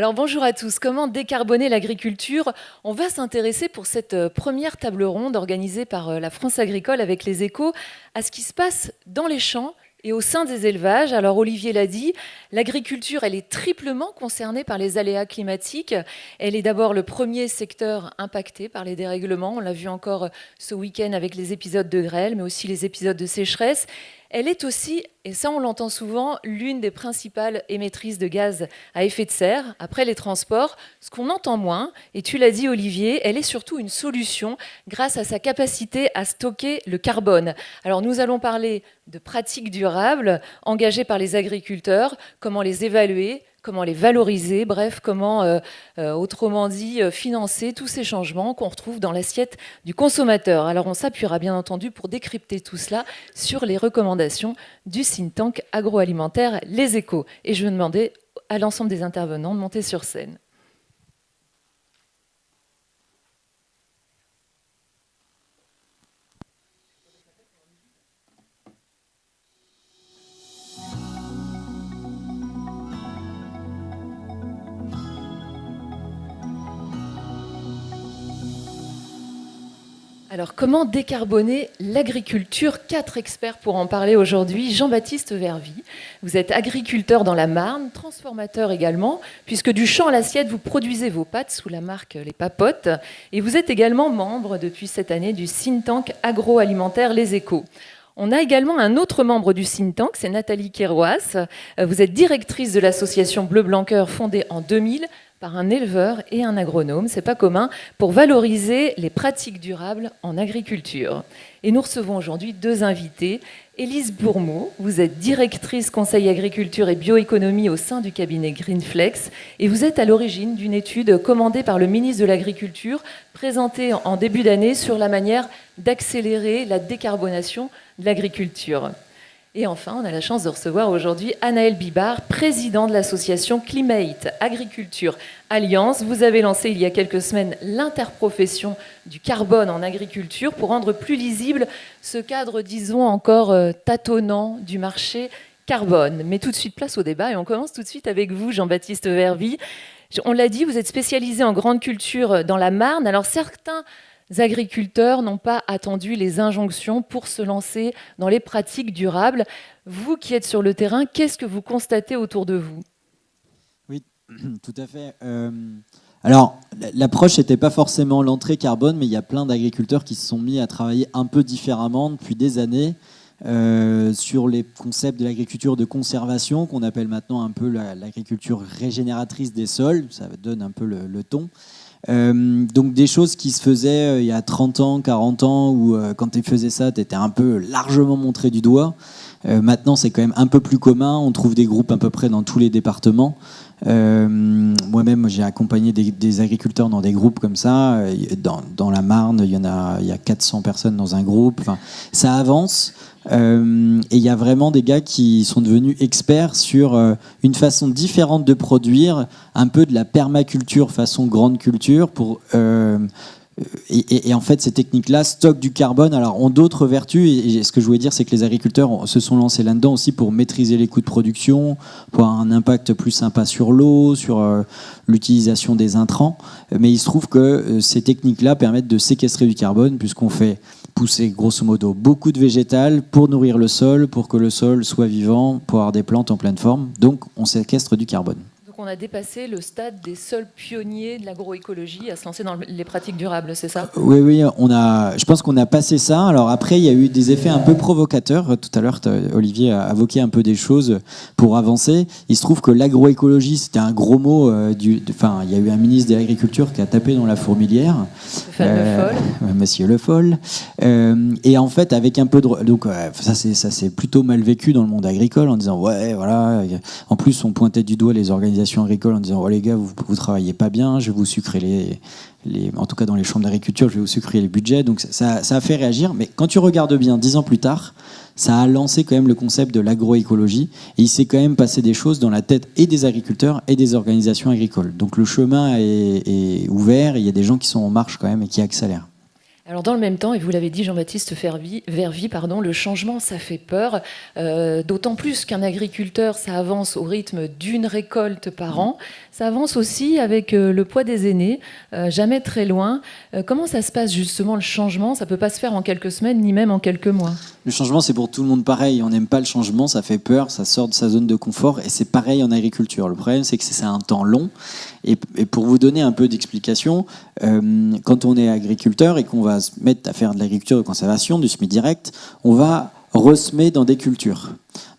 Alors bonjour à tous, comment décarboner l'agriculture? On va s'intéresser pour cette première table ronde organisée par la France Agricole avec les Échos à ce qui se passe dans les champs et au sein des élevages. Alors Olivier l'a dit, l'agriculture elle est triplement concernée par les aléas climatiques. Elle est d'abord le premier secteur impacté par les dérèglements. On l'a vu encore ce week-end avec les épisodes de grêle, mais aussi les épisodes de sécheresse. Elle est aussi, et ça on l'entend souvent, l'une des principales émettrices de gaz à effet de serre, après les transports. Ce qu'on entend moins, et tu l'as dit Olivier, elle est surtout une solution grâce à sa capacité à stocker le carbone. Alors nous allons parler de pratiques durables engagées par les agriculteurs, comment les évaluer, comment les valoriser, bref, comment, autrement dit, financer tous ces changements qu'on retrouve dans l'assiette du consommateur. Alors on s'appuiera bien entendu pour décrypter tout cela sur les recommandations du think tank agroalimentaire Les Échos. Et je vais demander à l'ensemble des intervenants de monter sur scène. Alors, comment décarboner l'agriculture? 4 experts pour en parler aujourd'hui. Jean-Baptiste Vervy, vous êtes agriculteur dans la Marne, transformateur également, puisque du champ à l'assiette, vous produisez vos pâtes sous la marque Les Papotes. Et vous êtes également membre depuis cette année du think tank agroalimentaire Les Échos. On a également un autre membre du think tank, c'est Nathalie Kéroas. Vous êtes directrice de l'association Bleu Blanc Cœur fondée en 2000 par un éleveur et un agronome, c'est pas commun, pour valoriser les pratiques durables en agriculture. Et nous recevons aujourd'hui 2 invités. Élise Bourmeau, vous êtes directrice conseil agriculture et bioéconomie au sein du cabinet Greenflex et vous êtes à l'origine d'une étude commandée par le ministre de l'Agriculture présentée en début d'année sur la manière d'accélérer la décarbonation de l'agriculture. Et enfin, on a la chance de recevoir aujourd'hui Anaël Bibard, président de l'association Climate Agriculture Alliance. Vous avez lancé il y a quelques semaines l'interprofession du carbone en agriculture pour rendre plus lisible ce cadre, disons, encore tâtonnant du marché carbone. Mais tout de suite, place au débat et on commence tout de suite avec vous, Jean-Baptiste Vervy. On l'a dit, vous êtes spécialisé en grande culture dans la Marne. Alors certains agriculteurs n'ont pas attendu les injonctions pour se lancer dans les pratiques durables. Vous qui êtes sur le terrain, qu'est-ce que vous constatez autour de vous? Oui, tout à fait. Alors, l'approche n'était pas forcément l'entrée carbone, mais il y a plein d'agriculteurs qui se sont mis à travailler un peu différemment depuis des années sur les concepts de l'agriculture de conservation, qu'on appelle maintenant un peu l'agriculture régénératrice des sols. Ça donne un peu le ton. Donc des choses qui se faisaient il y a 30 ans, 40 ans, où quand tu faisais ça, tu étais un peu largement montré du doigt. Maintenant, c'est quand même un peu plus commun. On trouve des groupes à peu près dans tous les départements. Moi-même, j'ai accompagné des agriculteurs dans des groupes comme ça. Dans la Marne, il y a 400 personnes dans un groupe. Enfin, ça avance. Et il y a vraiment des gars qui sont devenus experts sur une façon différente de produire, un peu de la permaculture façon grande culture pour et en fait, ces techniques-là stockent du carbone, alors ont d'autres vertus. Et ce que je voulais dire, c'est que les agriculteurs se sont lancés là-dedans aussi pour maîtriser les coûts de production, pour avoir un impact plus sympa sur l'eau, sur l'utilisation des intrants. Mais il se trouve que ces techniques-là permettent de séquestrer du carbone, puisqu'on fait pousser grosso modo beaucoup de végétal pour nourrir le sol, pour que le sol soit vivant, pour avoir des plantes en pleine forme. Donc, on séquestre du carbone. On a dépassé le stade des seuls pionniers de l'agroécologie à se lancer dans les pratiques durables, c'est ça? Oui, je pense qu'on a passé ça. Alors après, il y a eu des effets un peu provocateurs. Tout à l'heure, Olivier a évoqué un peu des choses pour avancer. Il se trouve que l'agroécologie, c'était un gros mot. Il y a eu un ministre de l'Agriculture qui a tapé dans la fourmilière. Le Foll. Monsieur Le Foll. Et en fait, avec un peu de... Donc ça c'est plutôt mal vécu dans le monde agricole en disant, ouais, voilà. En plus, on pointait du doigt les organisations agricoles en disant, oh les gars, vous travaillez pas bien, je vais vous sucrer en tout cas dans les chambres d'agriculture, je vais vous sucrer les budgets. Donc ça a fait réagir. Mais quand tu regardes bien, 10 ans plus tard, ça a lancé quand même le concept de l'agroécologie. Et il s'est quand même passé des choses dans la tête et des agriculteurs et des organisations agricoles. Donc le chemin est ouvert et il y a des gens qui sont en marche quand même et qui accélèrent. Alors dans le même temps, et vous l'avez dit Jean-Baptiste Vervy, le changement ça fait peur, d'autant plus qu'un agriculteur ça avance au rythme d'une récolte par an, Ça avance aussi avec le poids des aînés, jamais très loin. Comment ça se passe justement le changement? Ça ne peut pas se faire en quelques semaines ni même en quelques mois. Le changement, c'est pour tout le monde pareil. On n'aime pas le changement, ça fait peur, ça sort de sa zone de confort, et c'est pareil en agriculture. Le problème, c'est que c'est un temps long. Et pour vous donner un peu d'explication, quand on est agriculteur et qu'on va se mettre à faire de l'agriculture de conservation, du semi-direct, on va ressemer dans des cultures.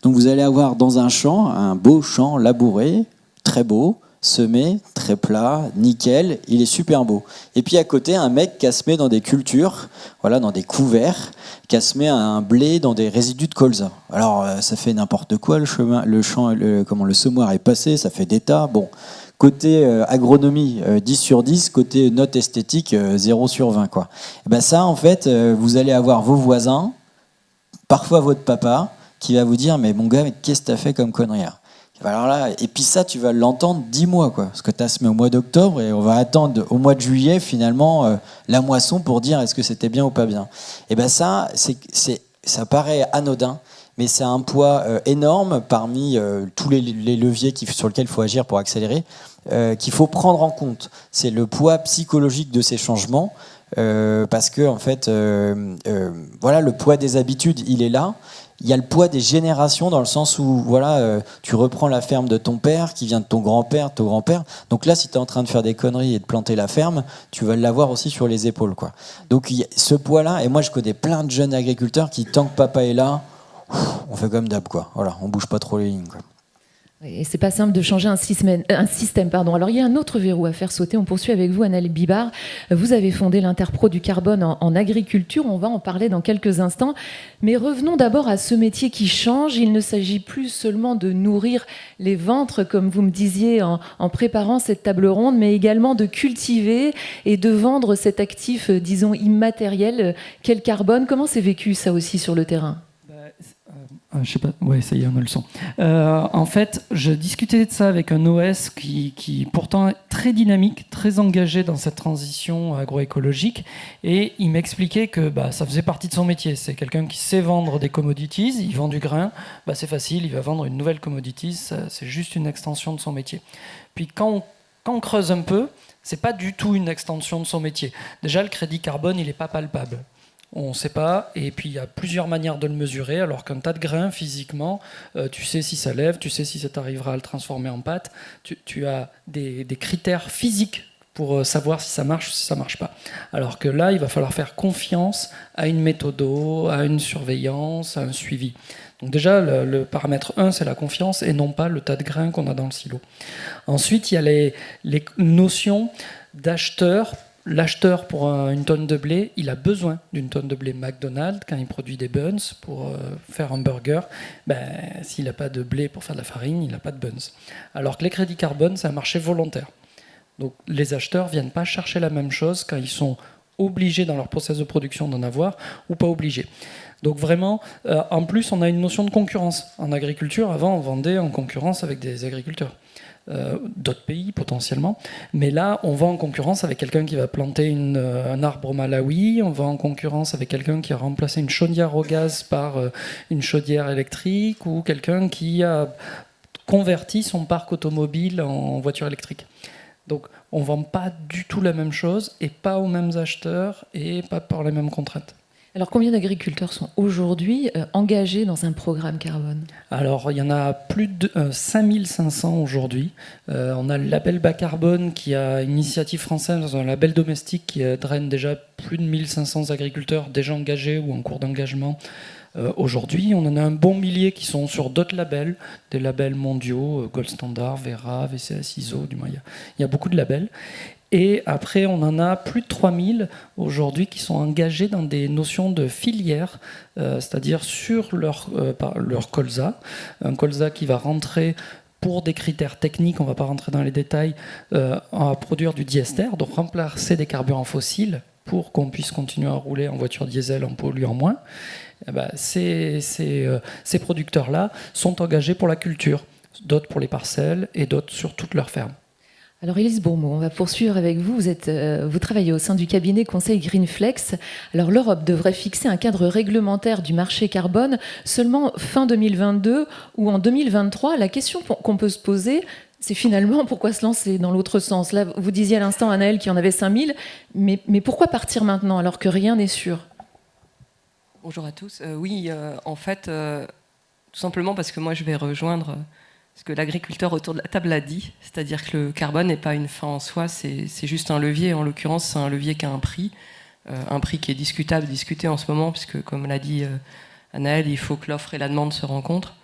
Donc vous allez avoir dans un champ, un beau champ labouré, très beau, semé, très plat, nickel, il est super beau. Et puis à côté, un mec qui a semé dans des cultures, voilà, dans des couverts, qui a semé un blé dans des résidus de colza. Alors ça fait n'importe quoi, le semoir est passé, ça fait des tas. Bon, côté agronomie, 10 sur 10, côté note esthétique, 0 sur 20. Quoi. Et ben ça, en fait, vous allez avoir vos voisins, parfois votre papa, qui va vous dire « Mais mon gars, qu'est-ce que t'as fait comme connerie ?» Alors là, et puis ça, tu vas l'entendre 10 mois, quoi, parce que tu as semé au mois d'octobre et on va attendre au mois de juillet, finalement, la moisson pour dire est-ce que c'était bien ou pas bien. Et bien ça, ça paraît anodin, mais c'est un poids énorme parmi tous les leviers sur lesquels il faut agir pour accélérer, qu'il faut prendre en compte. C'est le poids psychologique de ces changements, parce que en fait, voilà, le poids des habitudes, il est là. Il y a le poids des générations dans le sens où voilà, tu reprends la ferme de ton père qui vient de ton grand-père, ton grand-père. Donc là, si tu es en train de faire des conneries et de planter la ferme, tu vas l'avoir aussi sur les épaules, quoi. Donc ce poids-là, et moi je connais plein de jeunes agriculteurs qui, tant que papa est là, on fait comme d'hab, quoi. Voilà, on bouge pas trop les lignes, quoi. Et c'est pas simple de changer un système. Alors il y a un autre verrou à faire sauter. On poursuit avec vous, Annelle Bibard. Vous avez fondé l'Interpro du carbone en agriculture. On va en parler dans quelques instants. Mais revenons d'abord à ce métier qui change. Il ne s'agit plus seulement de nourrir les ventres, comme vous me disiez en préparant cette table ronde, mais également de cultiver et de vendre cet actif, disons, immatériel qu'est le carbone. Comment c'est vécu ça aussi sur le terrain ? Je sais pas, ouais, ça y est, on a le son. En fait, je discutais de ça avec un OS qui pourtant est très dynamique, très engagé dans cette transition agroécologique, et il m'expliquait que ça faisait partie de son métier. C'est quelqu'un qui sait vendre des commodities, il vend du grain, c'est facile, il va vendre une nouvelle commodity, c'est juste une extension de son métier. Puis quand on creuse un peu, c'est pas du tout une extension de son métier. Déjà, le crédit carbone, il n'est pas palpable. On ne sait pas, et puis il y a plusieurs manières de le mesurer, alors qu'un tas de grains, physiquement, tu sais si ça lève, tu sais si ça t'arrivera à le transformer en pâte, tu as des critères physiques pour savoir si ça marche ou si ça ne marche pas. Alors que là, il va falloir faire confiance à une méthode, à une surveillance, à un suivi. Donc déjà, le paramètre 1, c'est la confiance, et non pas le tas de grains qu'on a dans le silo. Ensuite, il y a les notions d'acheteur. L'acheteur, pour une tonne de blé, il a besoin d'une tonne de blé McDonald's quand il produit des buns pour faire un burger. S'il n'a pas de blé pour faire de la farine, il n'a pas de buns. Alors que les crédits carbone, c'est un marché volontaire. Donc les acheteurs ne viennent pas chercher la même chose quand ils sont obligés dans leur process de production d'en avoir ou pas obligés. Donc vraiment, en plus, on a une notion de concurrence. En agriculture, avant, on vendait en concurrence avec des agriculteurs. D'autres pays potentiellement, mais là on va en concurrence avec quelqu'un qui va planter un arbre au Malawi, on va en concurrence avec quelqu'un qui a remplacé une chaudière au gaz par une chaudière électrique, ou quelqu'un qui a converti son parc automobile en voiture électrique. Donc on ne vend pas du tout la même chose, et pas aux mêmes acheteurs, et pas par les mêmes contraintes. Alors, combien d'agriculteurs sont aujourd'hui engagés dans un programme carbone ? Alors, il y en a plus de 5500 aujourd'hui. On a le label bas carbone qui a une initiative française, un label domestique qui draine déjà plus de 1500 agriculteurs déjà engagés ou en cours d'engagement. Aujourd'hui, on en a un bon millier qui sont sur d'autres labels, des labels mondiaux, Gold Standard, Verra, VCS, ISO, du moins, il y a beaucoup de labels. Et après, on en a plus de 3000 aujourd'hui qui sont engagés dans des notions de filière, c'est-à-dire sur leur colza. Un colza qui va rentrer pour des critères techniques, on ne va pas rentrer dans les détails, à produire du diester, donc remplacer des carburants fossiles pour qu'on puisse continuer à rouler en voiture diesel en polluant moins. Ces producteurs-là sont engagés pour la culture, d'autres pour les parcelles et d'autres sur toute leur ferme. Alors Élise Bourmeau, on va poursuivre avec vous. Vous travaillez au sein du cabinet conseil Greenflex. Alors l'Europe devrait fixer un cadre réglementaire du marché carbone seulement fin 2022 ou en 2023. La question qu'on peut se poser, C'est finalement pourquoi se lancer dans l'autre sens. Là, vous disiez à l'instant, Anaëlle, qu'il y en avait 5000, mais pourquoi partir maintenant alors que rien n'est sûr? Bonjour à tous. Oui, en fait, tout simplement parce que moi je vais rejoindre ce que l'agriculteur autour de la table a dit, c'est-à-dire que le carbone n'est pas une fin en soi, c'est juste un levier. En l'occurrence, c'est un levier qui a un prix qui est discuté en ce moment, puisque comme l'a dit Anaëlle, il faut que l'offre et la demande se rencontrent,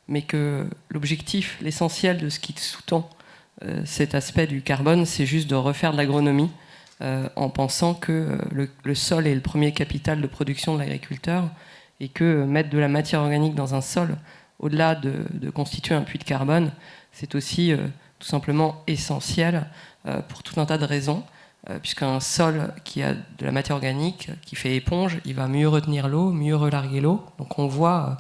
mais que l'objectif, l'essentiel de ce qui sous-tend cet aspect du carbone, c'est juste de refaire de l'agronomie en pensant que le sol est le premier capital de production de l'agriculteur et que mettre de la matière organique dans un sol, au-delà de constituer un puits de carbone, c'est aussi tout simplement essentiel pour tout un tas de raisons, puisqu'un sol qui a de la matière organique, qui fait éponge, il va mieux retenir l'eau, mieux relarguer l'eau. Donc on voit,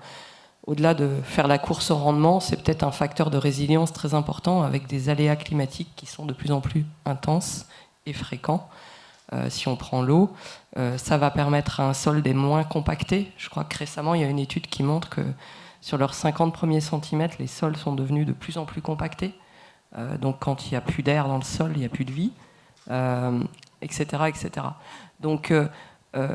au-delà de faire la course au rendement, c'est peut-être un facteur de résilience très important avec des aléas climatiques qui sont de plus en plus intenses et fréquents. Si on prend l'eau, ça va permettre à un sol d'être moins compacté. Je crois que récemment, il y a une étude qui montre que sur leurs 50 premiers centimètres, les sols sont devenus de plus en plus compactés. Donc quand il n'y a plus d'air dans le sol, il n'y a plus de vie, etc., etc. Donc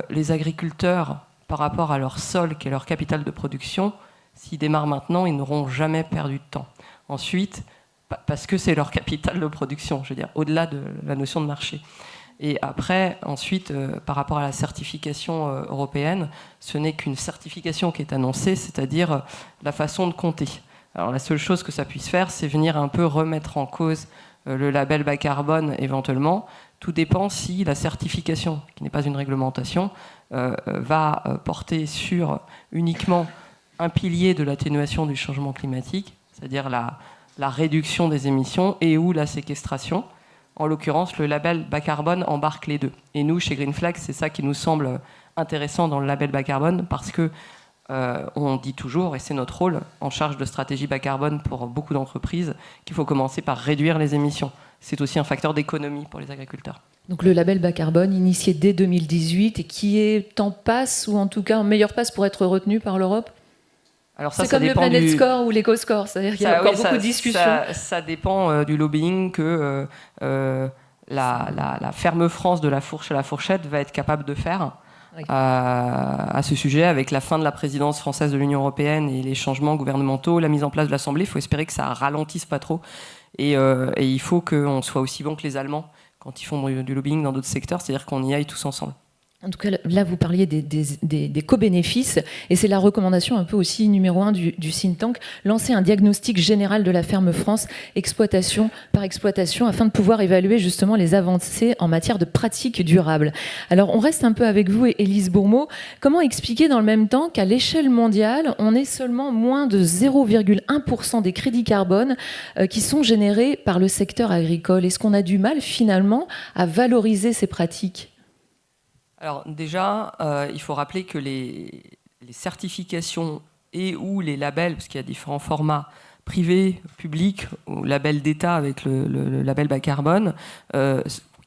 les agriculteurs, par rapport à leur sol, qui est leur capital de production, s'ils démarrent maintenant, ils n'auront jamais perdu de temps. Ensuite, parce que c'est leur capital de production, je veux dire, au-delà de la notion de marché. Et après, ensuite, par rapport à la certification européenne, ce n'est qu'une certification qui est annoncée, c'est-à-dire la façon de compter. Alors la seule chose que ça puisse faire, c'est venir un peu remettre en cause le label bas carbone éventuellement. Tout dépend si la certification, qui n'est pas une réglementation, va porter sur uniquement un pilier de l'atténuation du changement climatique, c'est-à-dire la réduction des émissions et ou la séquestration. En l'occurrence, le label bas carbone embarque les deux. Et nous, chez Green Flag, c'est ça qui nous semble intéressant dans le label bas carbone, parce que on dit toujours, et c'est notre rôle en charge de stratégie bas carbone pour beaucoup d'entreprises, qu'il faut commencer par réduire les émissions. C'est aussi un facteur d'économie pour les agriculteurs. Donc le label bas carbone, initié dès 2018, et qui est en passe, ou en tout cas en meilleure passe pour être retenu par l'Europe? Alors ça, c'est comme le Planet Score ou l'Eco-Score, c'est-à-dire qu'il y a encore beaucoup de discussions. Ça dépend du lobbying que la ferme France de la fourche à la fourchette va être capable de faire à ce sujet, avec la fin de la présidence française de l'Union européenne et les changements gouvernementaux, la mise en place de l'Assemblée. Il faut espérer que ça ralentisse pas trop. Et il faut qu'on soit aussi bon que les Allemands quand ils font du lobbying dans d'autres secteurs, c'est-à-dire qu'on y aille tous ensemble. En tout cas, là, vous parliez des co-bénéfices, et c'est la recommandation un peu aussi numéro 1 du think tank, lancer un diagnostic général de la ferme France, exploitation par exploitation, afin de pouvoir évaluer justement les avancées en matière de pratiques durables. Alors, on reste un peu avec vous, Élise Bourmeau. Comment expliquer dans le même temps qu'à l'échelle mondiale, on est seulement moins de 0,1% des crédits carbone qui sont générés par le secteur agricole? Est-ce qu'on a du mal finalement à valoriser ces pratiques? Alors déjà, il faut rappeler que les certifications et ou les labels, parce qu'il y a différents formats privés, publics, ou labels d'État avec le label bas carbone,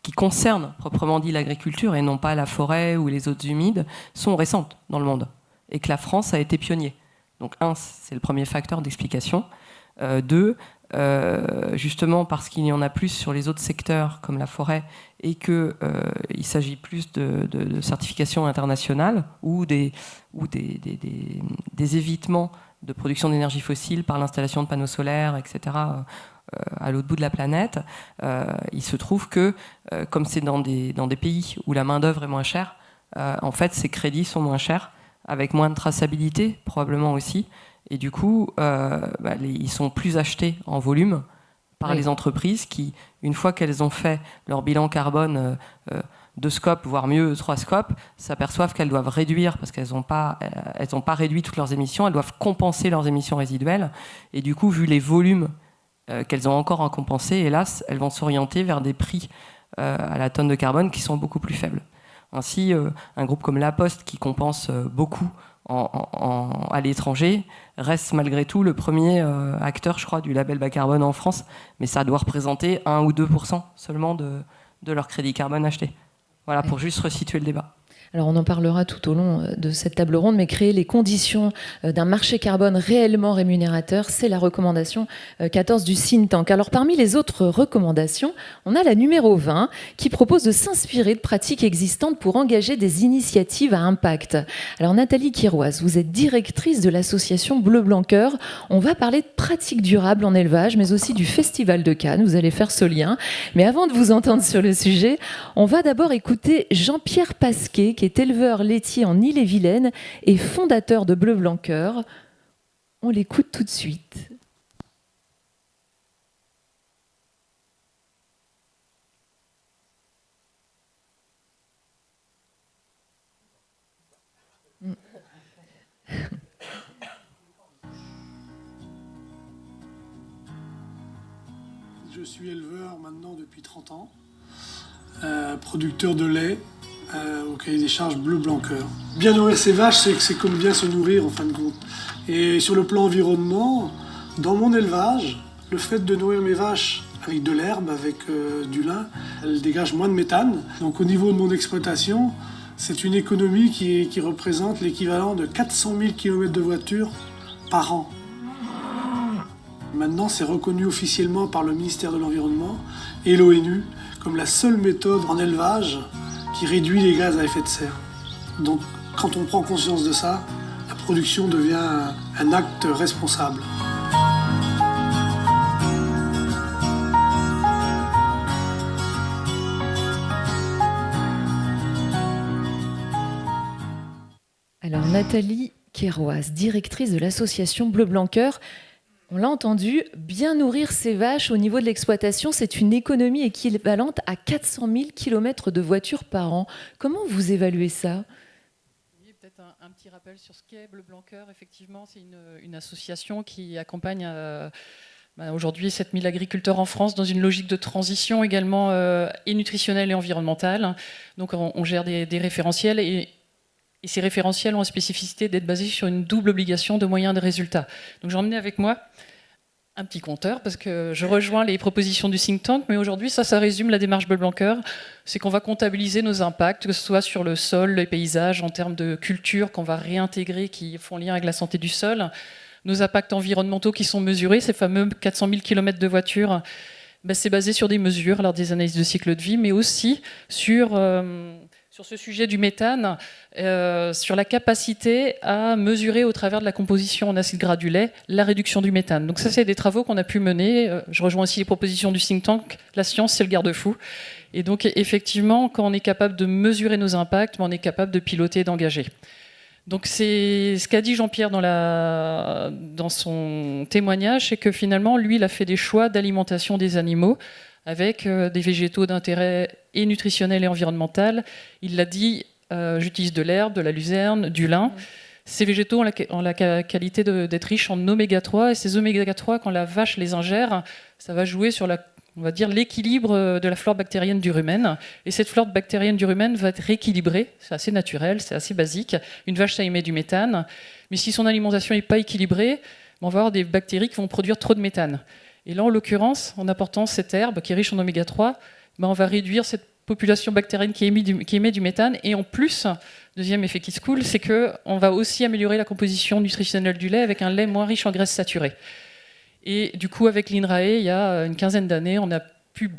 qui concernent proprement dit l'agriculture et non pas la forêt ou les zones humides, sont récentes dans le monde. Et que la France a été pionnier. Donc c'est le premier facteur d'explication. Deux, justement parce qu'il y en a plus sur les autres secteurs comme la forêt et qu'il s'agit plus de certifications internationales ou des évitements de production d'énergie fossile par l'installation de panneaux solaires, etc., à l'autre bout de la planète, il se trouve que, comme c'est dans des pays où la main-d'œuvre est moins chère, en fait, ces crédits sont moins chers, avec moins de traçabilité, probablement aussi. Et du coup, ils sont plus achetés en volume par les entreprises qui, une fois qu'elles ont fait leur bilan carbone 2 scopes, voire mieux 3 scopes, s'aperçoivent qu'elles doivent réduire, parce qu'elles n'ont pas réduit toutes leurs émissions, elles doivent compenser leurs émissions résiduelles. Et du coup, vu les volumes qu'elles ont encore à compenser, hélas, elles vont s'orienter vers des prix à la tonne de carbone qui sont beaucoup plus faibles. Ainsi, un groupe comme La Poste, qui compense beaucoup à l'étranger, reste malgré tout le premier acteur, je crois, du label bas carbone en France, mais ça doit représenter 1 ou 2% seulement de leur crédit carbone acheté. Voilà, pour juste resituer le débat. Alors on en parlera tout au long de cette table ronde, mais créer les conditions d'un marché carbone réellement rémunérateur, c'est la recommandation 14 du think tank. Alors parmi les autres recommandations, on a la numéro 20 qui propose de s'inspirer de pratiques existantes pour engager des initiatives à impact. Alors Nathalie Quiroise, vous êtes directrice de l'association Bleu Blanc Cœur. On va parler de pratiques durables en élevage, mais aussi du Festival de Cannes. Vous allez faire ce lien. Mais avant de vous entendre sur le sujet, on va d'abord écouter Jean-Pierre Pasquet, qui est éleveur laitier en Ille-et-Vilaine et fondateur de Bleu Blanc Cœur. On l'écoute tout de suite. Je suis éleveur maintenant depuis 30 ans, producteur de lait au cahier des charges Bleu Blanc Cœur. Bien nourrir ses vaches, c'est comme bien se nourrir en fin de compte. Et sur le plan environnement, dans mon élevage, le fait de nourrir mes vaches avec de l'herbe, avec du lin, elles dégagent moins de méthane. Donc au niveau de mon exploitation, c'est une économie qui représente l'équivalent de 400 000 km de voiture par an. Maintenant, c'est reconnu officiellement par le ministère de l'Environnement et l'ONU comme la seule méthode en élevage qui réduit les gaz à effet de serre. Donc, quand on prend conscience de ça, la production devient un acte responsable. Alors Nathalie Quiroise, directrice de l'association Bleu Blanc Cœur. On l'a entendu, bien nourrir ses vaches au niveau de l'exploitation, c'est une économie équivalente à 400 000 km de voitures par an. Comment vous évaluez ça ? Oui, peut-être un petit rappel sur ce qu'est Bleu Blanc Cœur. Effectivement, c'est une association qui accompagne aujourd'hui 7000 agriculteurs en France dans une logique de transition également et nutritionnelle et environnementale. Donc on gère des référentiels et ces référentiels ont la spécificité d'être basés sur une double obligation de moyens et de résultats. Donc j'ai emmené avec moi un petit compteur parce que je rejoins les propositions du think tank, mais aujourd'hui ça résume la démarche Bleu Blanc Cœur. C'est qu'on va comptabiliser nos impacts, que ce soit sur le sol, les paysages, en termes de culture qu'on va réintégrer, qui font lien avec la santé du sol, nos impacts environnementaux qui sont mesurés, ces fameux 400 000 km de voiture. C'est basé sur des mesures, alors des analyses de cycle de vie, mais aussi sur ce sujet du méthane, sur la capacité à mesurer au travers de la composition en acide gras du lait la réduction du méthane. Donc ça, c'est des travaux qu'on a pu mener. Je rejoins aussi les propositions du think tank. La science, c'est le garde-fou. Et donc, effectivement, quand on est capable de mesurer nos impacts, on est capable de piloter et d'engager. Donc c'est ce qu'a dit Jean-Pierre dans son témoignage, c'est que finalement, lui, il a fait des choix d'alimentation des animaux avec des végétaux d'intérêt et nutritionnel et environnemental. Il l'a dit, j'utilise de l'herbe, de la luzerne, du lin. Ces végétaux ont la qualité d'être riches en oméga 3, et ces oméga 3, quand la vache les ingère, ça va jouer sur on va dire l'équilibre de la flore bactérienne du rumen. Et cette flore bactérienne du rumen va être rééquilibrée. C'est assez naturel, c'est assez basique. Une vache, ça émet du méthane. Mais si son alimentation n'est pas équilibrée, on va avoir des bactéries qui vont produire trop de méthane. Et là, en l'occurrence, en apportant cette herbe qui est riche en oméga 3, on va réduire cette population bactérienne qui émet du méthane. Et en plus, deuxième effet qui se coule, c'est qu'on va aussi améliorer la composition nutritionnelle du lait avec un lait moins riche en graisses saturées. Et du coup, avec l'INRAE, il y a une quinzaine d'années, on a pu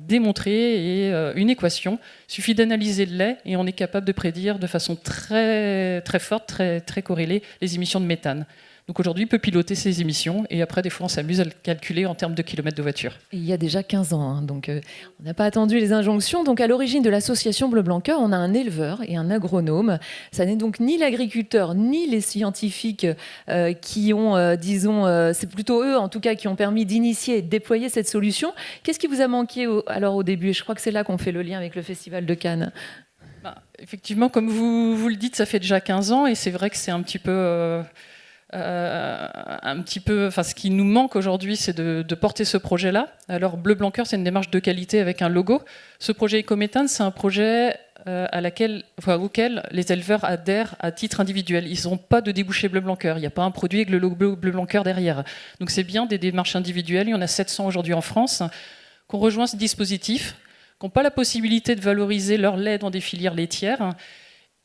démontrer une équation. Il suffit d'analyser le lait et on est capable de prédire de façon très, très forte, très, très corrélée, les émissions de méthane. Donc aujourd'hui, il peut piloter ses émissions et après, des fois, on s'amuse à le calculer en termes de kilomètres de voiture. Et il y a déjà 15 ans, hein, donc on n'a pas attendu les injonctions. Donc à l'origine de l'association Bleu Blanc Cœur, on a un éleveur et un agronome. Ça n'est donc ni l'agriculteur ni les scientifiques qui ont, c'est plutôt eux en tout cas qui ont permis d'initier et de déployer cette solution. Qu'est-ce qui vous a manqué au début ? Et je crois que c'est là qu'on fait le lien avec le Festival de Cannes. Effectivement, comme vous le dites, ça fait déjà 15 ans et c'est vrai que c'est un petit peu... ce qui nous manque aujourd'hui, c'est de porter ce projet-là. Alors, Bleu Blanc Cœur, c'est une démarche de qualité avec un logo. Ce projet Ecométhane, c'est un projet auquel les éleveurs adhèrent à titre individuel. Ils n'ont pas de débouché Bleu Blanc Cœur. Il n'y a pas un produit avec le logo Bleu Blanc Cœur derrière. Donc, c'est bien des démarches individuelles. Il y en a 700 aujourd'hui en France qu'on rejoint ce dispositif, qui n'ont pas la possibilité de valoriser leur lait dans des filières laitières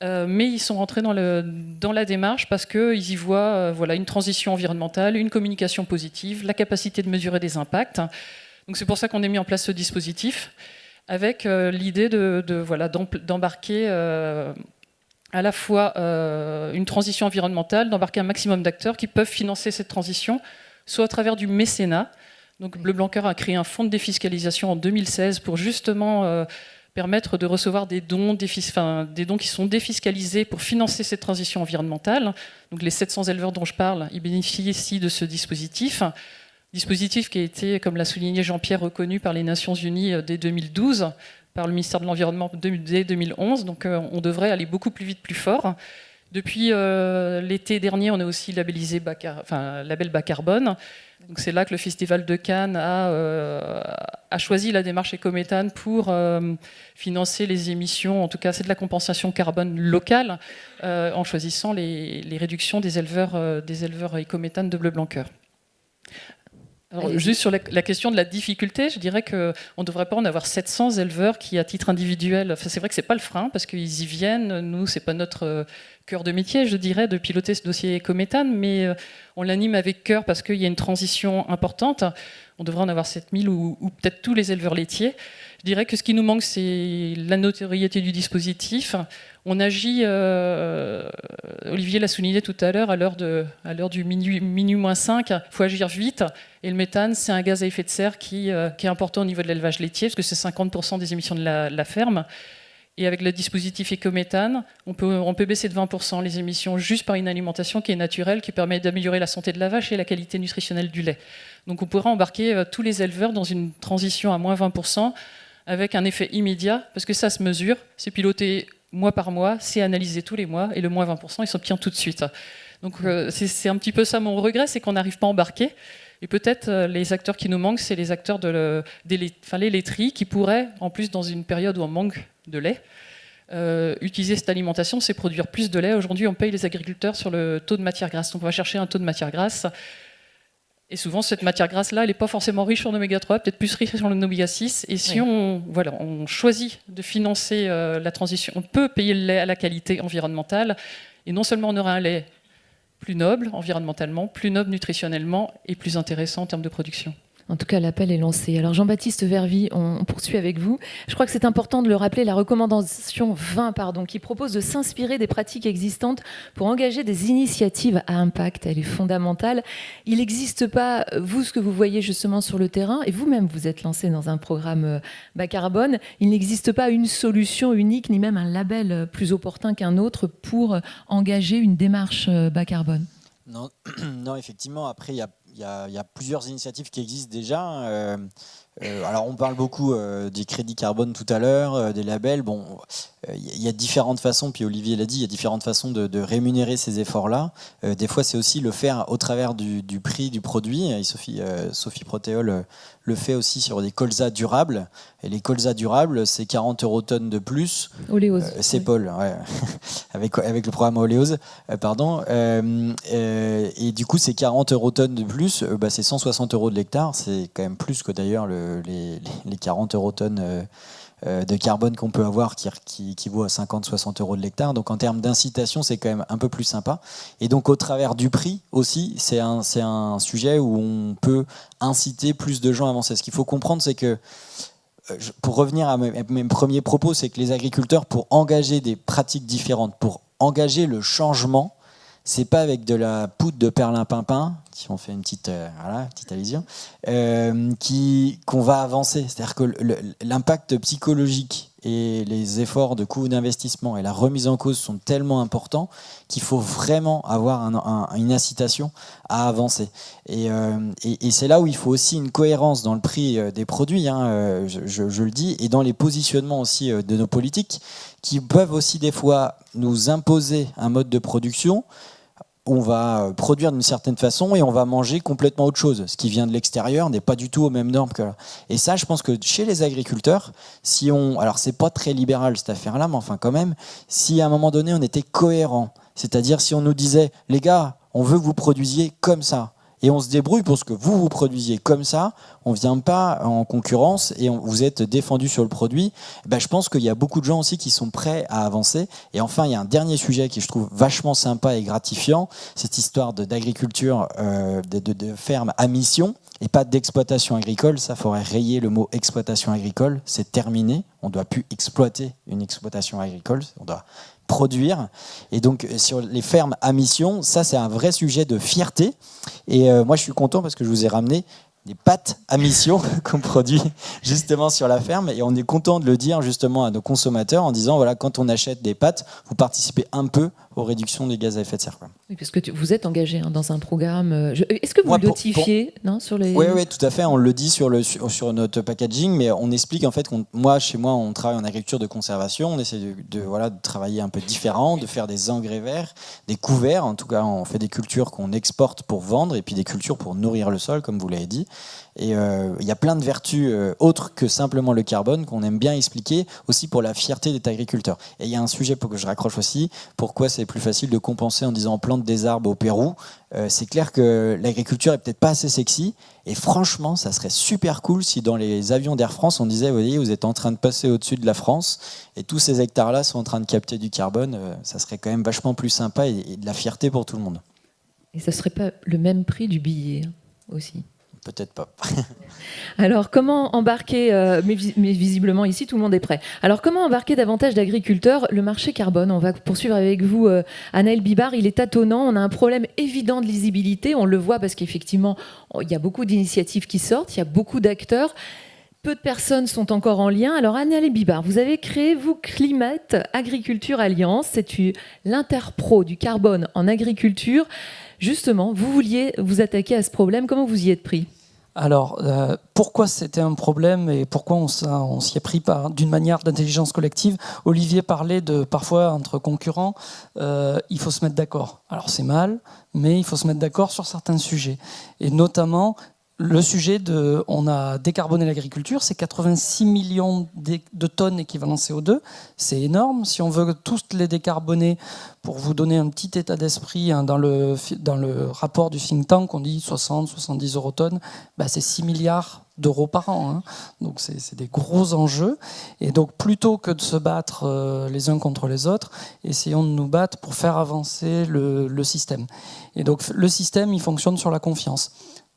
Mais ils sont rentrés dans la démarche parce qu'ils y voient une transition environnementale, une communication positive, la capacité de mesurer des impacts. Donc c'est pour ça qu'on a mis en place ce dispositif, avec l'idée d'embarquer à la fois une transition environnementale, d'embarquer un maximum d'acteurs qui peuvent financer cette transition, soit à travers du mécénat. Donc Bleu Blanc Cœur a créé un fonds de défiscalisation en 2016 pour justement permettre de recevoir des dons qui sont défiscalisés pour financer cette transition environnementale. Donc les 700 éleveurs dont je parle, ils bénéficient ici de ce dispositif qui a été, comme l'a souligné Jean-Pierre, reconnu par les Nations Unies dès 2012, par le ministère de l'Environnement dès 2011. Donc on devrait aller beaucoup plus vite, plus fort. Depuis l'été dernier, on a aussi labellisé label bas carbone. Donc c'est là que le Festival de Cannes a choisi la démarche écométhane pour financer les émissions, en tout cas c'est de la compensation carbone locale, en choisissant les réductions des éleveurs écométhanes de Bleu Blanc Cœur. Alors, juste sur la question de la difficulté, je dirais qu'on ne devrait pas en avoir 700 éleveurs qui, à titre individuel, c'est vrai que ce n'est pas le frein, parce qu'ils y viennent, nous, ce n'est pas notre cœur de métier, je dirais, de piloter ce dossier écométhane, mais on l'anime avec cœur parce qu'il y a une transition importante. On devrait en avoir 7000 ou peut-être tous les éleveurs laitiers. Je dirais que ce qui nous manque, c'est la notoriété du dispositif. On agit, Olivier l'a souligné tout à l'heure, à l'heure du minuit moins 5, il faut agir vite. Et le méthane, c'est un gaz à effet de serre qui est important au niveau de l'élevage laitier, parce que c'est 50% des émissions de la ferme. Et avec le dispositif écométhane, on peut baisser de 20% les émissions juste par une alimentation qui est naturelle, qui permet d'améliorer la santé de la vache et la qualité nutritionnelle du lait. Donc on pourra embarquer tous les éleveurs dans une transition à moins 20%, avec un effet immédiat, parce que ça se mesure, c'est piloté mois par mois, c'est analysé tous les mois, et le moins 20%, il s'obtient tout de suite. Donc c'est un petit peu ça mon regret, c'est qu'on n'arrive pas à embarquer. Et peut-être les acteurs qui nous manquent, c'est les acteurs les laiteries, qui pourraient, en plus dans une période où on manque de lait, utiliser cette alimentation, c'est produire plus de lait. Aujourd'hui, on paye les agriculteurs sur le taux de matière grasse. Donc on va chercher un taux de matière grasse. Et souvent, cette matière grasse-là, elle n'est pas forcément riche en oméga 3, peut-être plus riche en oméga 6. Et si on choisit de financer la transition, on peut payer le lait à la qualité environnementale. Et non seulement on aura un lait plus noble environnementalement, plus noble nutritionnellement et plus intéressant en termes de production. En tout cas, l'appel est lancé. Alors Jean-Baptiste Vervy, on poursuit avec vous. Je crois que c'est important de le rappeler, la recommandation 20, qui propose de s'inspirer des pratiques existantes pour engager des initiatives à impact. Elle est fondamentale. Il n'existe pas, vous, ce que vous voyez justement sur le terrain, et vous-même, vous êtes lancé dans un programme bas carbone, il n'existe pas une solution unique, ni même un label plus opportun qu'un autre pour engager une démarche bas carbone. Non, non, effectivement, après, il y a plusieurs initiatives qui existent déjà. Alors, on parle beaucoup des crédits carbone tout à l'heure, des labels. Bon, il y a différentes façons, puis Olivier l'a dit, il y a différentes façons de rémunérer ces efforts-là. Des fois, c'est aussi le faire au travers du prix du produit. Et Sophie Protéol le fait aussi sur des colzas durables. Et les colzas durables, c'est 40 € tonne de plus. Oléose. C'est oui. Paul, ouais. avec le programme Oléose, pardon. Et du coup, c'est 40 € tonne de plus, c'est 160 € de l'hectare. C'est quand même plus que d'ailleurs les 40 € tonnes de carbone qu'on peut avoir qui vaut à 50-60 € de l'hectare. Donc en termes d'incitation, c'est quand même un peu plus sympa. Et donc au travers du prix aussi, c'est un sujet où on peut inciter plus de gens à avancer. Ce qu'il faut comprendre, c'est que, pour revenir à mes premiers propos, c'est que les agriculteurs, pour engager des pratiques différentes, pour engager le changement, c'est pas avec de la poudre de perlimpinpin, si on fait une petite allusion, qu'on va avancer. C'est-à-dire que l'impact psychologique et les efforts de coût d'investissement et la remise en cause sont tellement importants qu'il faut vraiment avoir une incitation à avancer. Et c'est là où il faut aussi une cohérence dans le prix des produits, je le dis, et dans les positionnements aussi de nos politiques, qui peuvent aussi des fois nous imposer un mode de production. On va produire d'une certaine façon et on va manger complètement autre chose. Ce qui vient de l'extérieur n'est pas du tout aux mêmes normes que là. Et ça, je pense que chez les agriculteurs, alors c'est pas très libéral cette affaire-là, mais enfin quand même, si à un moment donné on était cohérent, c'est-à-dire si on nous disait, les gars, on veut que vous produisiez comme ça, et on se débrouille pour ce que vous produisiez comme ça, on ne vient pas en concurrence et vous êtes défendu sur le produit, je pense qu'il y a beaucoup de gens aussi qui sont prêts à avancer. Et enfin, il y a un dernier sujet qui je trouve vachement sympa et gratifiant, cette histoire d'agriculture, de ferme à mission et pas d'exploitation agricole. Ça, faudrait rayer le mot exploitation agricole, c'est terminé, on ne doit plus exploiter une exploitation agricole, on doit produire. Et donc sur les fermes à mission, ça c'est un vrai sujet de fierté. Et moi je suis content parce que je vous ai ramené des pâtes à mission qu'on produit justement sur la ferme, et on est content de le dire justement à nos consommateurs en disant voilà, quand on achète des pâtes, vous participez un peu aux réductions des gaz à effet de serre. Oui, parce que vous êtes engagé dans un programme. Est-ce que vous le notifiez non, sur les... Oui, tout à fait. On le dit sur notre packaging, mais on explique en fait chez moi, on travaille en agriculture de conservation. On essaie de travailler un peu différent, de faire des engrais verts, des couverts. En tout cas, on fait des cultures qu'on exporte pour vendre et puis des cultures pour nourrir le sol, comme vous l'avez dit. Et il y a plein de vertus autres que simplement le carbone qu'on aime bien expliquer aussi pour la fierté d'être agriculteur. Et il y a un sujet pour que je raccroche aussi, pourquoi c'est plus facile de compenser en disant on plante des arbres au Pérou. C'est clair que l'agriculture est peut-être pas assez sexy, et franchement ça serait super cool si dans les avions d'Air France on disait vous voyez, vous êtes en train de passer au-dessus de la France et tous ces hectares là sont en train de capter du carbone. Ça serait quand même vachement plus sympa et de la fierté pour tout le monde. Et ça serait pas le même prix du billet aussi? Peut-être pas. Alors, comment embarquer, mais visiblement ici, tout le monde est prêt. Alors, comment embarquer davantage d'agriculteurs? Le marché carbone, on va poursuivre avec vous, Anaël Bibard, il est tâtonnant. On a un problème évident de lisibilité. On le voit parce qu'effectivement, il y a beaucoup d'initiatives qui sortent, il y a beaucoup d'acteurs. Peu de personnes sont encore en lien. Alors, Anaël Bibard, vous avez créé, vous, Climate Agriculture Alliance. C'est l'interpro du carbone en agriculture. Justement, vous vouliez vous attaquer à ce problème. Comment vous y êtes pris? Alors, pourquoi c'était un problème et pourquoi on s'y est pris d'une manière d'intelligence collective? Olivier parlait de parfois entre concurrents, il faut se mettre d'accord. Alors c'est mal, mais il faut se mettre d'accord sur certains sujets. Et notamment, le sujet on a décarboné l'agriculture, c'est 86 millions de tonnes équivalent CO2. C'est énorme. Si on veut tous les décarboner, pour vous donner un petit état d'esprit, dans le rapport du think tank, on dit 60-70 eurotonnes, c'est 6 milliards d'euros par an. Donc c'est des gros enjeux. Et donc plutôt que de se battre les uns contre les autres, essayons de nous battre pour faire avancer le système. Et donc le système, il fonctionne sur la confiance.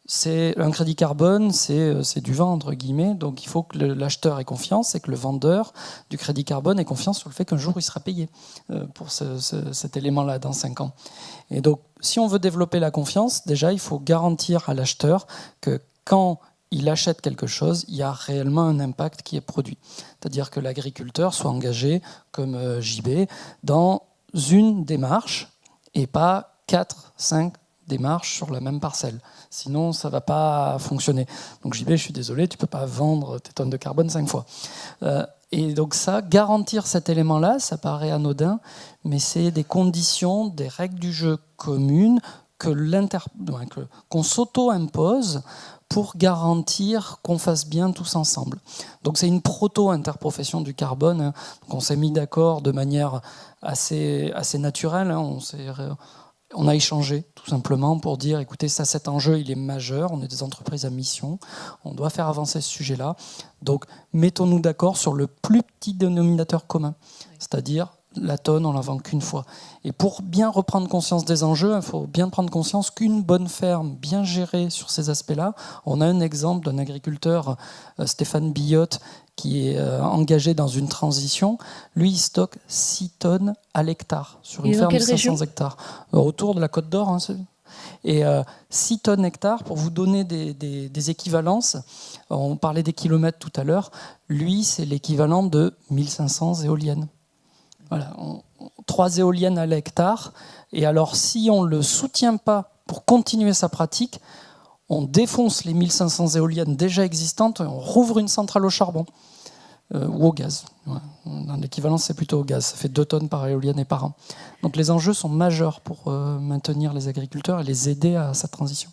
C'est un crédit carbone, c'est du vent entre guillemets, donc il faut que l'acheteur ait confiance et que le vendeur du crédit carbone ait confiance sur le fait qu'un jour il sera payé pour cet élément-là dans 5 ans. Et donc si on veut développer la confiance, déjà il faut garantir à l'acheteur que quand il achète quelque chose, il y a réellement un impact qui est produit. C'est-à-dire que l'agriculteur soit engagé comme JB dans une démarche et pas 4, 5 démarches sur la même parcelle. Sinon, ça ne va pas fonctionner. Donc JB, je suis désolé, tu ne peux pas vendre tes tonnes de carbone 5 fois. Et donc ça, garantir cet élément-là, ça paraît anodin, mais c'est des conditions, des règles du jeu communes qu'on s'auto-impose pour garantir qu'on fasse bien tous ensemble. Donc c'est une proto-interprofession du carbone. Donc on s'est mis d'accord de manière assez naturelle. On a échangé tout simplement pour dire, écoutez, cet enjeu, il est majeur, on est des entreprises à mission, on doit faire avancer ce sujet-là. Donc, mettons-nous d'accord sur le plus petit dénominateur commun, c'est-à-dire la tonne, on la vend qu'une fois. Et pour bien reprendre conscience des enjeux, il faut bien prendre conscience qu'une bonne ferme bien gérée sur ces aspects-là, on a un exemple d'un agriculteur, Stéphane Billotte, qui est engagé dans une transition. Lui, il stocke 6 tonnes à l'hectare sur une ferme de 500 hectares. Autour de la Côte d'Or. Et 6 tonnes hectares, pour vous donner des équivalences, on parlait des kilomètres tout à l'heure, lui, c'est l'équivalent de 1500 éoliennes. Voilà, 3 éoliennes à l'hectare. Et alors, si on ne le soutient pas pour continuer sa pratique, on défonce les 1500 éoliennes déjà existantes et on rouvre une centrale au charbon ou au gaz. Ouais. Dans l'équivalence, c'est plutôt au gaz. Ça fait 2 tonnes par éolienne et par an. Donc les enjeux sont majeurs pour maintenir les agriculteurs et les aider à cette transition.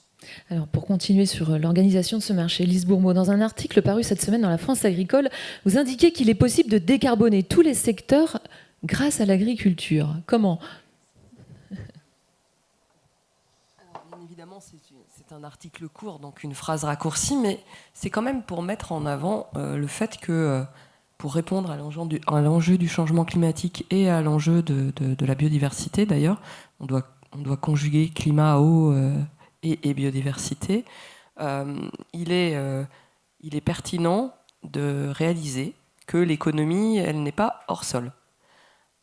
Alors, pour continuer sur l'organisation de ce marché, Lise Bourmeau, dans un article paru cette semaine dans la France agricole, vous indiquez qu'il est possible de décarboner tous les secteurs grâce à l'agriculture. Comment ? évidemment, c'est un article court, donc une phrase raccourcie, mais c'est quand même pour mettre en avant le fait que, pour répondre à l'enjeu du changement climatique et à l'enjeu de la biodiversité, d'ailleurs, on doit conjuguer climat, eau et biodiversité. Il est pertinent de réaliser que l'économie, elle n'est pas hors sol.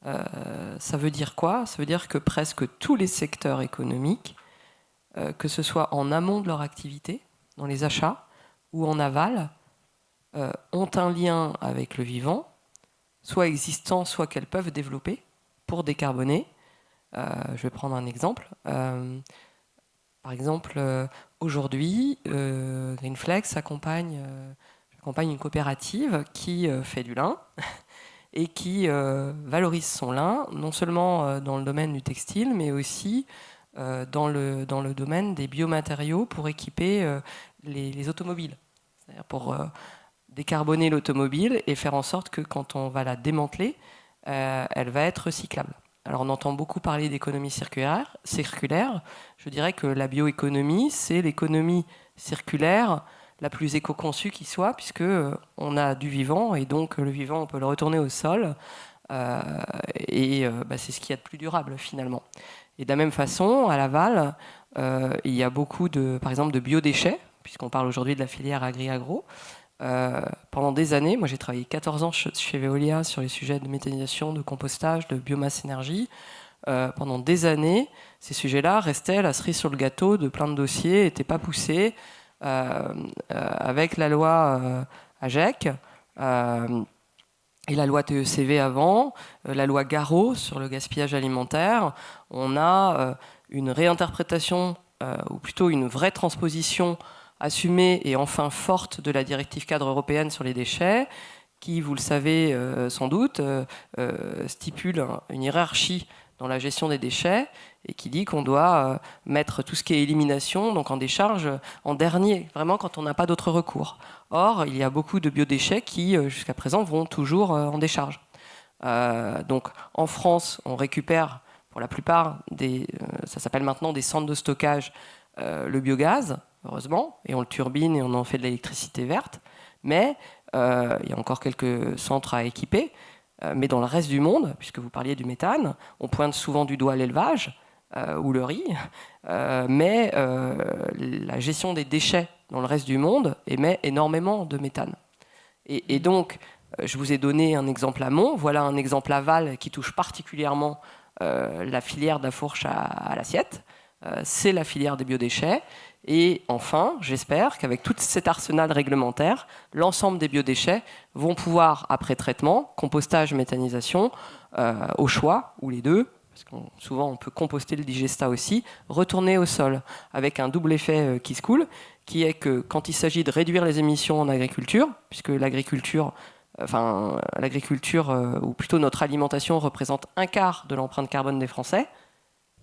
Ça veut dire quoi? Ça veut dire que presque tous les secteurs économiques, que ce soit en amont de leur activité, dans les achats, ou en aval, ont un lien avec le vivant, soit existant, soit qu'elles peuvent développer pour décarboner. Je vais prendre un exemple. Par exemple, aujourd'hui, Greenflex accompagne une coopérative qui fait du lin et qui valorise son lin, non seulement dans le domaine du textile, mais aussi dans le domaine des biomatériaux pour équiper les automobiles. C'est-à-dire pour décarboner l'automobile et faire en sorte que quand on va la démanteler, elle va être recyclable. Alors on entend beaucoup parler d'économie circulaire. Je dirais que la bioéconomie, c'est l'économie circulaire la plus éco-conçue qui soit, puisque on a du vivant, et donc le vivant, on peut le retourner au sol, c'est ce qu'il y a de plus durable finalement. Et de la même façon, à l'aval, il y a beaucoup par exemple, de biodéchets, puisqu'on parle aujourd'hui de la filière agri-agro. Pendant des années, moi j'ai travaillé 14 ans chez Veolia sur les sujets de méthanisation, de compostage, de biomasse énergie. Pendant des années, ces sujets-là restaient la cerise sur le gâteau de plein de dossiers, n'étaient pas poussés. Avec la loi AGEC et la loi TECV avant, la loi Garot sur le gaspillage alimentaire, on a une réinterprétation, ou plutôt une vraie transposition assumée et enfin forte de la directive cadre européenne sur les déchets, qui, vous le savez sans doute, stipule une hiérarchie dans la gestion des déchets et qui dit qu'on doit mettre tout ce qui est élimination, donc en décharge, en dernier, vraiment quand on n'a pas d'autre recours. Or, il y a beaucoup de biodéchets qui, jusqu'à présent, vont toujours en décharge. Donc, en France, on récupère, pour la plupart, ça s'appelle maintenant des centres de stockage, le biogaz, heureusement, et on le turbine et on en fait de l'électricité verte, mais il y a encore quelques centres à équiper. Mais dans le reste du monde, puisque vous parliez du méthane, on pointe souvent du doigt l'élevage ou le riz, mais la gestion des déchets dans le reste du monde émet énormément de méthane. Et donc, je vous ai donné un exemple amont, voilà un exemple aval qui touche particulièrement la filière de la fourche à l'assiette, c'est la filière des biodéchets. Et enfin, j'espère qu'avec tout cet arsenal réglementaire, l'ensemble des biodéchets vont pouvoir, après traitement, compostage, méthanisation, au choix, ou les deux, parce que souvent on peut composter le digesta aussi, retourner au sol, avec un double effet qui se coule, qui est que quand il s'agit de réduire les émissions en agriculture, puisque l'agriculture, ou plutôt notre alimentation, représente un quart de l'empreinte carbone des Français,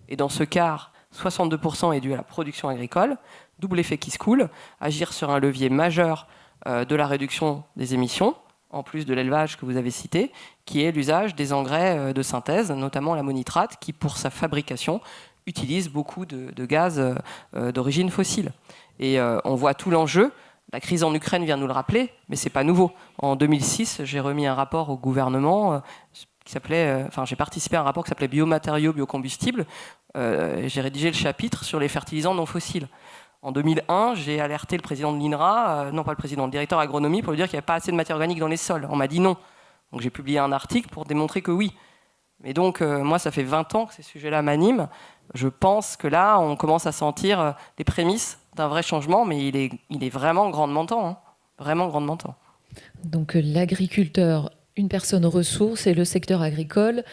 et dans ce quart, 62% est dû à la production agricole, double effet qui se coule, agir sur un levier majeur de la réduction des émissions, en plus de l'élevage que vous avez cité, qui est l'usage des engrais de synthèse, notamment l'ammonitrate, qui pour sa fabrication utilise beaucoup de gaz d'origine fossile. Et on voit tout l'enjeu. La crise en Ukraine vient nous le rappeler, mais c'est pas nouveau. En 2006, j'ai remis un rapport au gouvernement j'ai participé à un rapport qui s'appelait Biomatériaux, biocombustibles. J'ai rédigé le chapitre sur les fertilisants non fossiles. En 2001, j'ai alerté le président de l'INRA, le directeur agronomie, pour lui dire qu'il n'y avait pas assez de matière organique dans les sols. On m'a dit non. Donc j'ai publié un article pour démontrer que oui. Mais donc, moi, ça fait 20 ans que ces sujets-là m'animent. Je pense que là, on commence à sentir les prémices d'un vrai changement, mais il est vraiment grandement temps. Hein. Vraiment grandement temps. Donc l'agriculteur, une personne ressource, et le secteur agricole,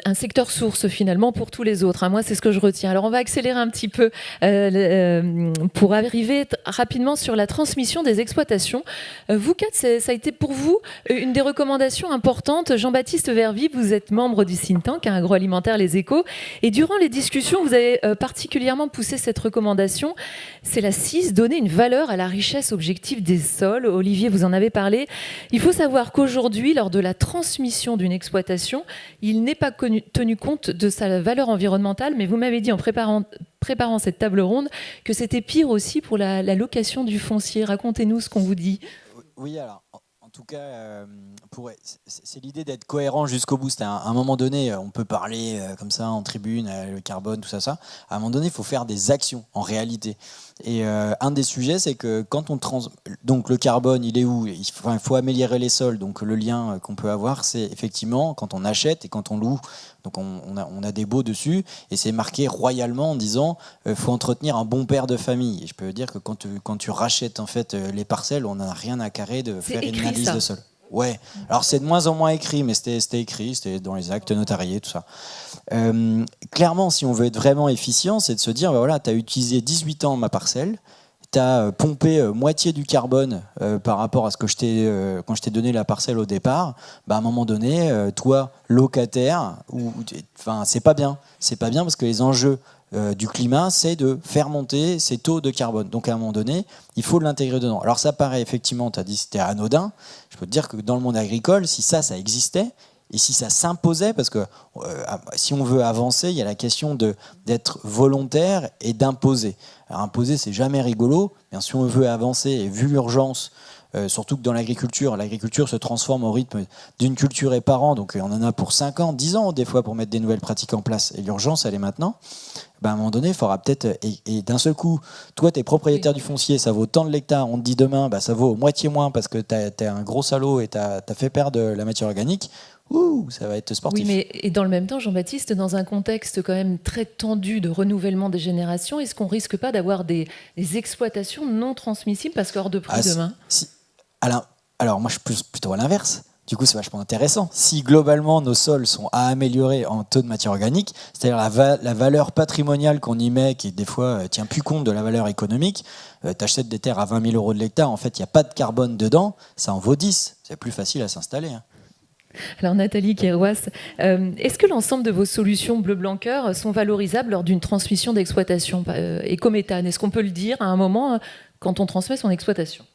un secteur source finalement pour tous les autres. Moi, c'est ce que je retiens. Alors, on va accélérer un petit peu pour arriver rapidement sur la transmission des exploitations. Vous quatre, ça a été pour vous une des recommandations importantes. Jean-Baptiste Vervy, vous êtes membre du think tank agroalimentaire Les Échos. Et durant les discussions, vous avez particulièrement poussé cette recommandation. C'est la 6, donner une valeur à la richesse objective des sols. Olivier, vous en avez parlé. Il faut savoir qu'aujourd'hui, lors de la transmission d'une exploitation, il n'est n'ait pas tenu compte de sa valeur environnementale, mais vous m'avez dit en préparant cette table ronde que c'était pire aussi pour la location du foncier. Racontez-nous ce qu'on vous dit. Oui, alors, en tout cas, c'est l'idée d'être cohérent jusqu'au bout. À un moment donné, on peut parler comme ça en tribune, le carbone, tout ça, ça. À un moment donné, il faut faire des actions en réalité. Et un des sujets, c'est que quand on donc le carbone, il est où? Il faut améliorer les sols. Donc le lien qu'on peut avoir, c'est effectivement quand on achète et quand on loue. Donc on a des baux dessus et c'est marqué royalement en disant faut entretenir un bon père de famille. Et je peux dire que quand tu rachètes en fait les parcelles, on n'a rien à carrer de faire une analyse de sol. Ouais. Alors c'est de moins en moins écrit, mais c'était écrit, c'était dans les actes notariés, tout ça. Clairement, si on veut être vraiment efficient, c'est de se dire, bah voilà, tu as utilisé 18 ans ma parcelle, tu as pompé moitié du carbone par rapport à ce que quand je t'ai donné la parcelle au départ, bah à un moment donné, toi, locataire, c'est pas bien. C'est pas bien parce que les enjeux du climat, c'est de faire monter ces taux de carbone. Donc à un moment donné, il faut l'intégrer dedans. Alors ça paraît effectivement, tu as dit c'était anodin. Je peux te dire que dans le monde agricole, si ça existait, et si ça s'imposait, parce que si on veut avancer, il y a la question d'être volontaire et d'imposer. Alors imposer, c'est jamais rigolo, mais si on veut avancer, et vu l'urgence, surtout que dans l'agriculture se transforme au rythme d'une culture et par an, donc on en a pour 5 ans, 10 ans des fois pour mettre des nouvelles pratiques en place, et l'urgence elle est maintenant, à un moment donné il faudra peut-être, et d'un seul coup, toi tu es propriétaire du foncier, ça vaut tant de l'hectare, on te dit demain ça vaut moitié moins parce que t'es un gros salaud et t'as fait perdre la matière organique. Ça va être sportif. Oui, mais et dans le même temps, Jean-Baptiste, dans un contexte quand même très tendu de renouvellement des générations, est-ce qu'on risque pas d'avoir des exploitations non transmissibles parce qu'hors de prix demain? Alors moi je suis plutôt à l'inverse. Du coup c'est vachement intéressant. Si globalement nos sols sont à améliorer en taux de matière organique, c'est-à-dire la valeur patrimoniale qu'on y met, qui des fois tient plus compte de la valeur économique, t'achètes des terres à 20 000 € de l'hectare, en fait il n'y a pas de carbone dedans, ça en vaut 10. C'est plus facile à s'installer. Alors Nathalie Kerouas, est-ce que l'ensemble de vos solutions bleu-blanc-cœur sont valorisables lors d'une transmission d'exploitation écométhane? Est-ce qu'on peut le dire à un moment quand on transmet son exploitation?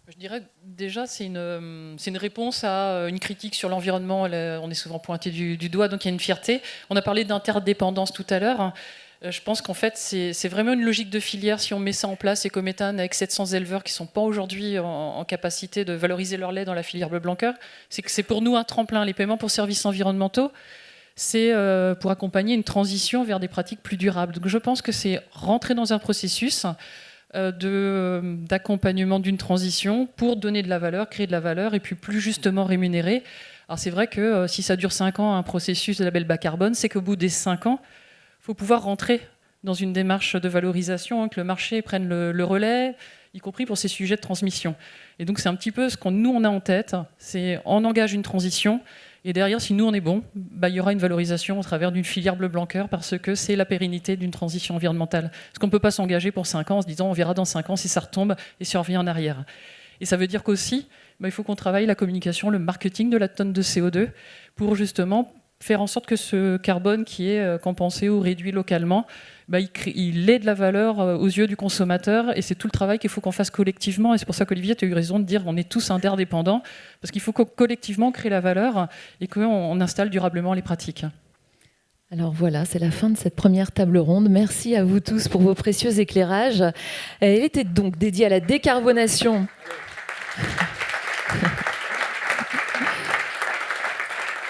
Je dirais déjà c'est une réponse à une critique sur l'environnement. On est souvent pointé du doigt, donc il y a une fierté. On a parlé d'interdépendance tout à l'heure. Je pense qu'en fait, c'est vraiment une logique de filière. Si on met ça en place, écométhane, avec 700 éleveurs qui ne sont pas aujourd'hui en capacité de valoriser leur lait dans la filière bleu-blanc-cœur, c'est que c'est pour nous un tremplin. Les paiements pour services environnementaux, c'est pour accompagner une transition vers des pratiques plus durables. Donc je pense que c'est rentrer dans un processus d'accompagnement d'une transition pour donner de la valeur, créer de la valeur et puis plus justement rémunérer. Alors c'est vrai que si ça dure 5 ans, un processus de label bas carbone, c'est qu'au bout des 5 ans, il faut pouvoir rentrer dans une démarche de valorisation, que le marché prenne le relais, y compris pour ces sujets de transmission. Et donc c'est un petit peu ce qu'on nous on a en tête, c'est on engage une transition, et derrière, si nous on est bon, il y aura une valorisation au travers d'une filière bleu-blanc-cœur, parce que c'est la pérennité d'une transition environnementale. Parce qu'on ne peut pas s'engager pour 5 ans en se disant on verra dans 5 ans si ça retombe et si on revient en arrière. Et ça veut dire qu'aussi, il faut qu'on travaille la communication, le marketing de la tonne de CO2 pour justement faire en sorte que ce carbone qui est compensé ou réduit localement, il ait de la valeur aux yeux du consommateur, et c'est tout le travail qu'il faut qu'on fasse collectivement. Et c'est pour ça qu'Olivier, tu as eu raison de dire qu'on est tous interdépendants, parce qu'il faut collectivement créer la valeur et qu'on installe durablement les pratiques. Alors voilà, c'est la fin de cette première table ronde. Merci à vous tous pour vos précieux éclairages. Elle était donc dédiée à la décarbonation.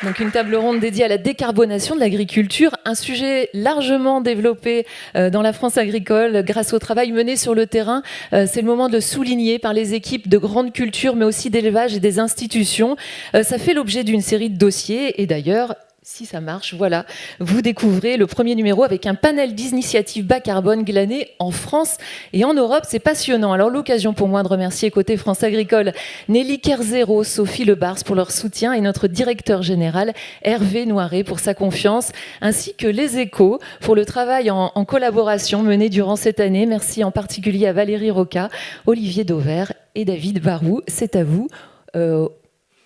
Donc une table ronde dédiée à la décarbonation de l'agriculture, un sujet largement développé dans la France agricole grâce au travail mené sur le terrain. C'est le moment de le souligner par les équipes de grande culture, mais aussi d'élevage et des institutions. Ça fait l'objet d'une série de dossiers, et d'ailleurs, si ça marche, voilà, vous découvrez le premier numéro avec un panel d'initiatives bas carbone glanées en France et en Europe. C'est passionnant. Alors l'occasion pour moi de remercier côté France Agricole Nelly Kerzero, Sophie Lebars pour leur soutien et notre directeur général Hervé Noiret pour sa confiance, ainsi que les Échos pour le travail en collaboration mené durant cette année. Merci en particulier à Valérie Roca, Olivier Dauvert et David Barou. C'est à vous,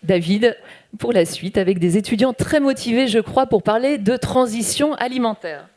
David, pour la suite, avec des étudiants très motivés, je crois, pour parler de transition alimentaire.